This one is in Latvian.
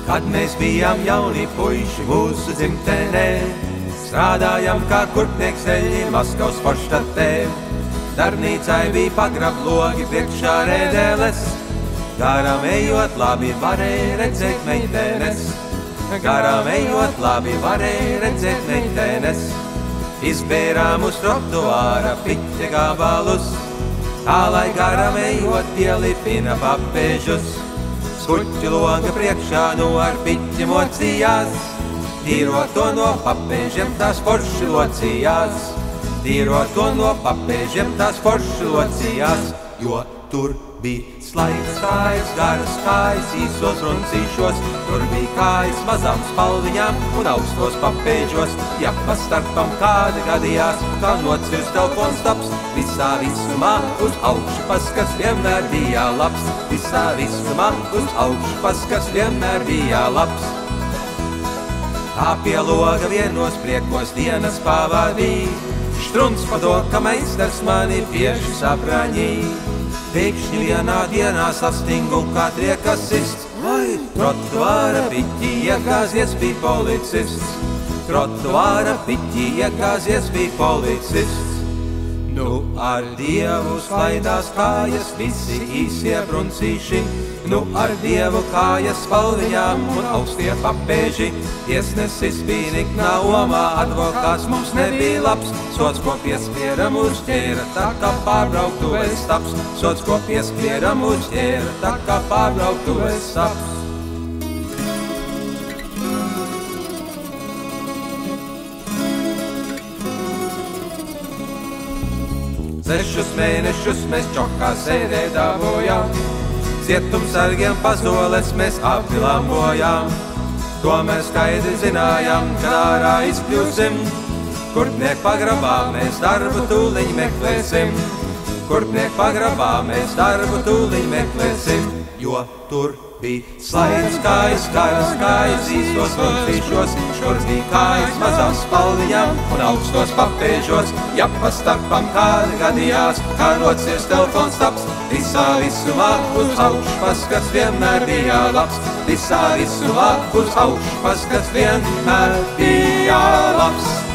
Kad mēs bijām jauni puiši mūsu dzimtenē, strādājam kā kurpnieks eļļi Maskavas forštatē. Darbnīcai bija pagrablogi priekšā rēdēles, garām ejot labi varēja redzēt meitenes. Garām ejot labi varēja redzēt meitenes. Izbērām uz trotuāra piķa gabalus, tā lai garām ejot pielipina papēžus. Skuķi loga priekšā ar piķi mocījās, tīrot to no papēžiem tās forši locījās. Tīrot to no papēžiem tās forši locījās, jo tur bija slaids kājas, garas kājas, īsos runcīšos. Tur bija kājas mazām spalviņām un augstos papēžos. Ja pa starpam kādi gadījās, kā nocirst telefons taps, visā visumā uz augšu paskats vienmēr bija labs. Visā visumā uz augšu paskats vienmēr bija labs. Tā pie loga vienos priekos dienas pavadīja, štruns pa to, ka meistars mani bieži sabraņīja. Pēkšņi vienā dienā sastingu kā triekasists, trotuāra piķī iegāzies bija policists. Trotuāra piķī iegāzies bija policists. Nu ar Dievu slaidās kājas visi īsie bruncīši, nu ar Dievu kājas spalviņām un augstie papēži. Tiesnesis bija niknā omā, advokāts mums nebija labs, sots, ko piespieram uzķēra, tā kā pārbrauktuves taps. Sots, ko piespieram uzķēra, tā kā pārbrauktuves taps. 6 mēnešus mēs čokā sēdēdāvojām, cietumsargiem pazoles mēs apvilambojām. To mēs skaidri zinājām, kad ārā izkļūsim, kurpnieku pagrabā mēs darbu tūliņ meklēsim. Kurpnieku pagrabā mēs darbu tūliņ meklēsim, jo tur bija slaids kājas, garas kājas, īstos runcīšos. Tur bija kājas mazām spalviņām un augstos papēžos. Ja pa starpam kādi gadījās, kā nocirst telefons taps, visā visumā uz augšu paskats vienmēr bija labs. Visā visumā uz augšu paskats vienmēr bija labs.